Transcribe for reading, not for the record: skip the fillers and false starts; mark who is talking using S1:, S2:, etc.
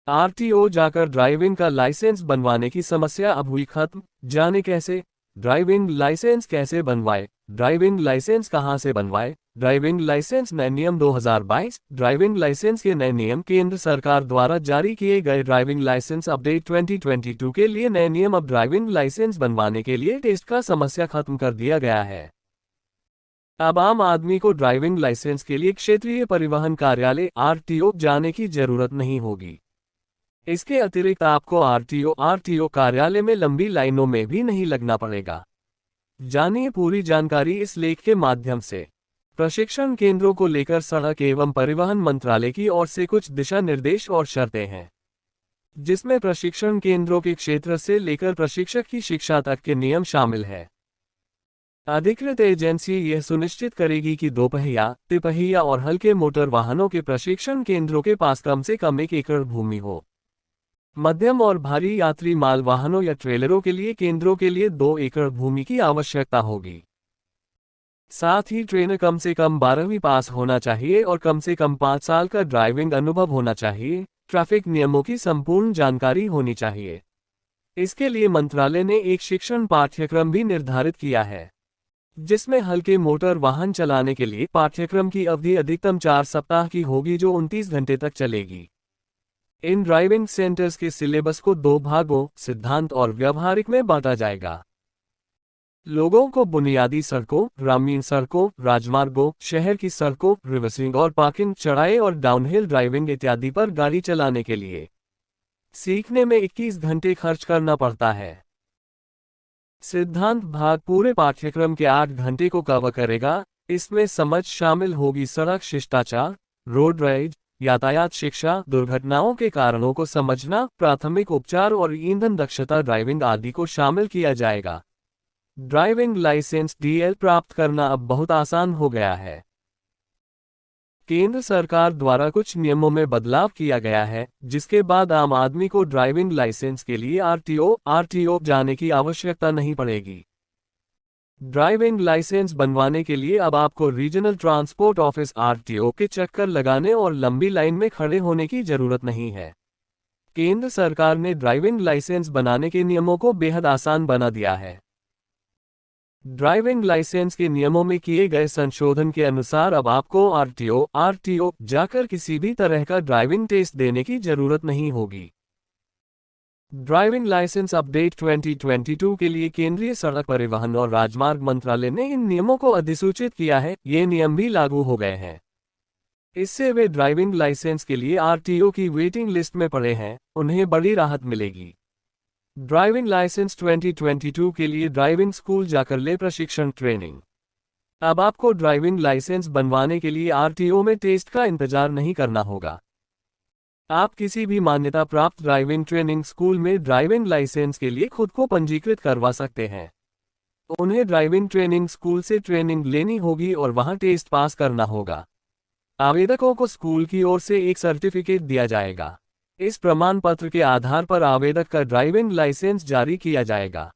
S1: RTO जाकर driving का licence बनवाने की समस्या अब हुई खत्म। जाने कैसे। ड्राइविंग लाइसेंस कैसे बनवाए, ड्राइविंग लाइसेंस कहां से बनवाए। ड्राइविंग लाइसेंस नए नियम 2022। ड्राइविंग लाइसेंस के नए नियम केंद्र सरकार द्वारा जारी किए गए ड्राइविंग लाइसेंस अपडेट 2022 के लिए नए नियम। अब ड्राइविंग लाइसेंस बनवाने के लिए टेस्ट का समस्या खत्म कर दिया गया है। अब आम आदमी को ड्राइविंग लाइसेंस के लिए क्षेत्रीय परिवहन कार्यालय आरटीओ जाने की जरूरत नहीं होगी। इसके अतिरिक्त आपको आरटीओ कार्यालय में लंबी लाइनों में भी नहीं लगना पड़ेगा। जानिए पूरी जानकारी इस लेख के माध्यम से। प्रशिक्षण केंद्रों को लेकर सड़क एवं परिवहन मंत्रालय की ओर से कुछ दिशा निर्देश और शर्तें हैं, जिसमें प्रशिक्षण केंद्रों के क्षेत्र से लेकर प्रशिक्षक की शिक्षा तक के नियम शामिल है। अधिकृत एजेंसी यह सुनिश्चित करेगी कि दोपहिया, तिपहिया और हल्के मोटर वाहनों के प्रशिक्षण केंद्रों के पास कम से कम 1 एकड़ भूमि हो। मध्यम और भारी यात्री माल वाहनों या ट्रेलरों के लिए केंद्रों के लिए 2 एकड़ भूमि की आवश्यकता होगी। साथ ही ट्रेनर कम से कम 12वीं पास होना चाहिए और कम से कम 5 साल का ड्राइविंग अनुभव होना चाहिए। ट्रैफिक नियमों की संपूर्ण जानकारी होनी चाहिए। इसके लिए मंत्रालय ने एक शिक्षण पाठ्यक्रम भी निर्धारित किया है, जिसमें हल्के मोटर वाहन चलाने के लिए पाठ्यक्रम की अवधि अधिकतम 4 सप्ताह की होगी, जो 29 घंटे तक चलेगी। इन ड्राइविंग सेंटर्स के सिलेबस को 2 भागों, सिद्धांत और व्यावहारिक में बांटा जाएगा। लोगों को बुनियादी सड़कों, ग्रामीण सड़कों, राजमार्गों, शहर की सड़कों, रिवर्सिंग और पार्किंग, चढ़ाई और डाउनहिल ड्राइविंग इत्यादि पर गाड़ी चलाने के लिए सीखने में 21 घंटे खर्च करना पड़ता है। सिद्धांत भाग पूरे पाठ्यक्रम के 8 घंटे को कवर करेगा। इसमें समझ शामिल होगी सड़क शिष्टाचार, रोड रेज, यातायात शिक्षा, दुर्घटनाओं के कारणों को समझना, प्राथमिक उपचार और ईंधन दक्षता ड्राइविंग आदि को शामिल किया जाएगा। ड्राइविंग लाइसेंस डीएल प्राप्त करना अब बहुत आसान हो गया है। केंद्र सरकार द्वारा कुछ नियमों में बदलाव किया गया है, जिसके बाद आम आदमी को ड्राइविंग लाइसेंस के लिए आरटीओ जाने की आवश्यकता नहीं पड़ेगी। ड्राइविंग लाइसेंस बनवाने के लिए अब आपको रीजनल ट्रांसपोर्ट ऑफिस आरटीओ के चक्कर लगाने और लंबी लाइन में खड़े होने की जरूरत नहीं है। केंद्र सरकार ने ड्राइविंग लाइसेंस बनाने के नियमों को बेहद आसान बना दिया है। ड्राइविंग लाइसेंस के नियमों में किए गए संशोधन के अनुसार अब आपको आरटीओ जाकर किसी भी तरह का ड्राइविंग टेस्ट देने की जरूरत नहीं होगी। ड्राइविंग लाइसेंस अपडेट 2022 के लिए केंद्रीय सड़क परिवहन और राजमार्ग मंत्रालय ने इन नियमों को अधिसूचित किया है। ये नियम भी लागू हो गए हैं। इससे वे ड्राइविंग लाइसेंस के लिए आरटीओ की वेटिंग लिस्ट में पड़े हैं, उन्हें बड़ी राहत मिलेगी। ड्राइविंग लाइसेंस 2022 के लिए ड्राइविंग स्कूल जाकर ले प्रशिक्षण ट्रेनिंग। अब आपको ड्राइविंग लाइसेंस बनवाने के लिए आरटीओ में टेस्ट का इंतजार नहीं करना होगा। आप किसी भी मान्यता प्राप्त ड्राइविंग ट्रेनिंग स्कूल में ड्राइविंग लाइसेंस के लिए खुद को पंजीकृत करवा सकते हैं। उन्हें ड्राइविंग ट्रेनिंग स्कूल से ट्रेनिंग लेनी होगी और वहां टेस्ट पास करना होगा। आवेदकों को स्कूल की ओर से एक सर्टिफिकेट दिया जाएगा। इस प्रमाण पत्र के आधार पर आवेदक का ड्राइविंग लाइसेंस जारी किया जाएगा।